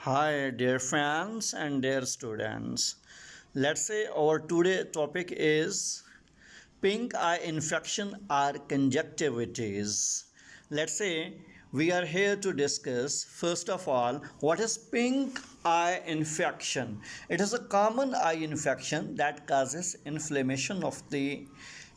Hi, dear friends and dear students. Let's say our today topic is pink eye infection or conjunctivitis. Let's say we are here to discuss first of all what is pink eye infection. It is a common eye infection that causes inflammation of the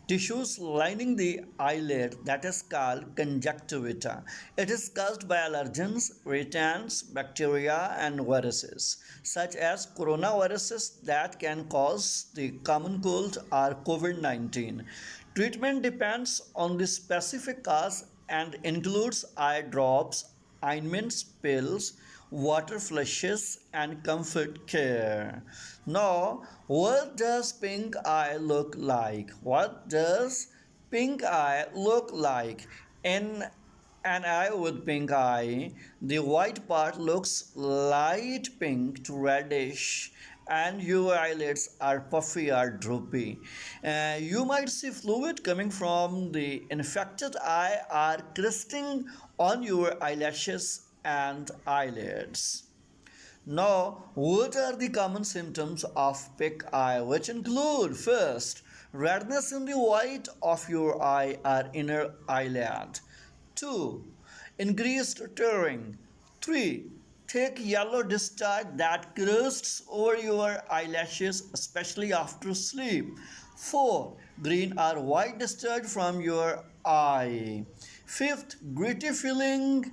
tissues lining the eyelid that is called conjunctiva. It is caused by allergens, irritants, bacteria, and viruses, such as coronaviruses that can cause the common cold or COVID 19. Treatment depends on the specific cause and includes eye drops, ointments, pills, water flushes, and comfort care. Now, what does pink eye look like? What does pink eye look like? In an eye with pink eye, the white part looks light pink to reddish, and your eyelids are puffy or droopy. You might see fluid coming from the infected eye or crusting on your eyelashes and eyelids. Now, what are the common symptoms of pink eye, which include first, redness in the white of your eye or inner eyelid. 2. Increased tearing. 3. Thick yellow discharge that crusts over your eyelashes, especially after sleep. 4. Green or white discharge from your eye. 5th, gritty feeling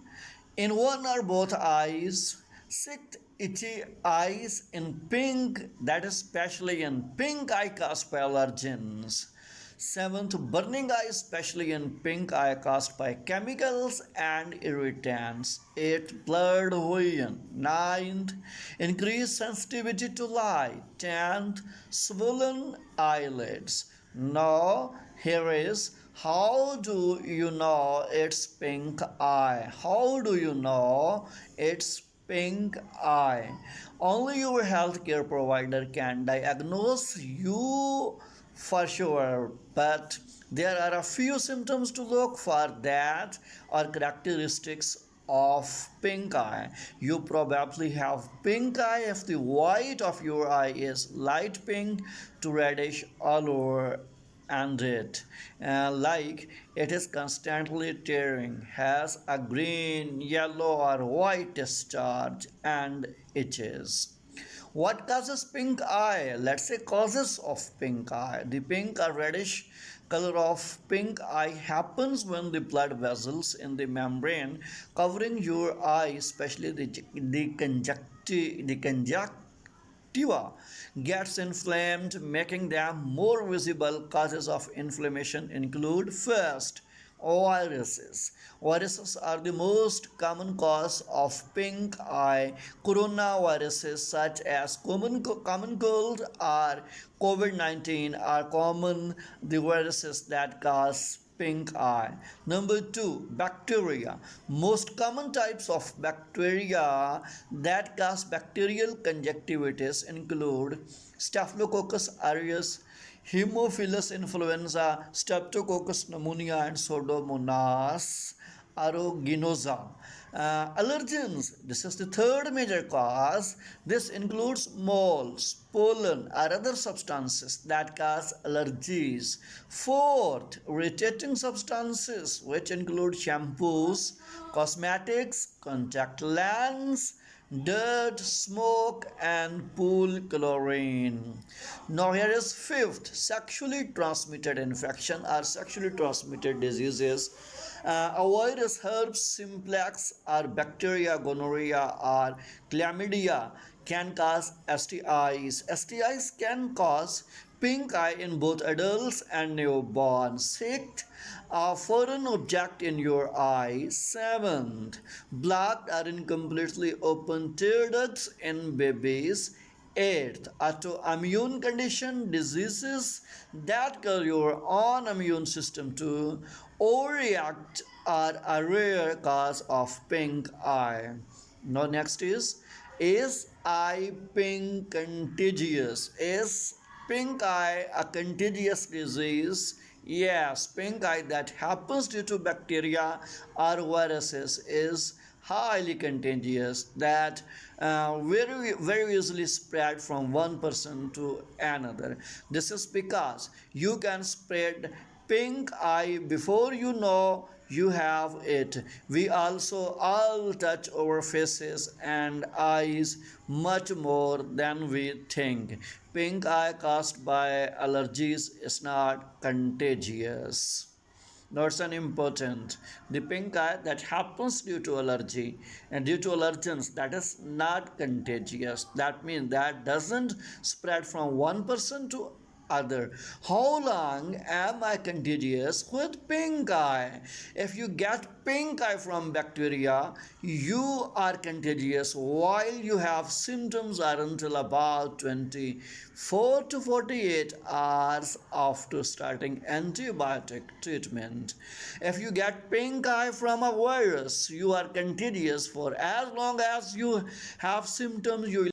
in one or both eyes. 6th, itchy eyes in pink, that is especially in pink eye caused by allergens. 7th, burning eye, especially in pink eye caused by chemicals and irritants. 8th, blurred vision. 9th, increased sensitivity to light. 10th, swollen eyelids. Now, here is how do you know it's pink eye? How do you know it's pink eye? Only your healthcare provider can diagnose you for sure, but there are a few symptoms to look for that are characteristics of pink eye. You probably have pink eye if the white of your eye is light pink to reddish all over and it like it is constantly tearing, has a green, yellow, or white discharge, and itches. What causes pink eye? Let's say causes of pink eye. The pink or reddish color of pink eye happens when the blood vessels in the membrane covering your eye, especially the conjunctiva, gets inflamed, making them more visible. Causes of inflammation include first, viruses. Viruses are the most common cause of pink eye. Coronaviruses such as common cold or COVID 19 are common the viruses that cause pink eye. Number 2, bacteria. Most common types of bacteria that cause bacterial conjunctivitis include Staphylococcus aureus, Haemophilus influenza, Streptococcus pneumonia, and Pseudomonas aeruginosa. Allergens. This is the third major cause. This includes molds, pollen, or other substances that cause allergies. Fourth, irritating substances, which include shampoos, cosmetics, contact lens, dirt, smoke, and pool chlorine. Now, here is fifth, sexually transmitted infection or sexually transmitted diseases. A virus, herpes simplex, or bacteria, gonorrhea, or chlamydia can cause STIs. STIs can cause pink eye in both adults and newborns. Sixth, a foreign object in your eye. Seventh, blocked or incompletely open tear ducts in babies. Eighth, autoimmune condition diseases that cause your own immune system to overreact are a rare cause of pink eye. Now next is eye pink contagious? Is pink eye a contagious disease? Yes, pink eye that happens due to bacteria or viruses is highly contagious, that very easily spread from one person to another. This is because you can spread pink eye before you know you have it. We also all touch our faces and eyes much more than we think. Pink eye caused by allergies is not contagious. That's an important. The pink eye that happens due to allergy and due to allergens, that is not contagious. That means that doesn't spread from one person to other. How long am I contagious with pink eye? If you get pink eye from bacteria, you are contagious while you have symptoms are until about 24 to 48 hours after starting antibiotic treatment. If you get pink eye from a virus, you are contagious for as long as you have symptoms. You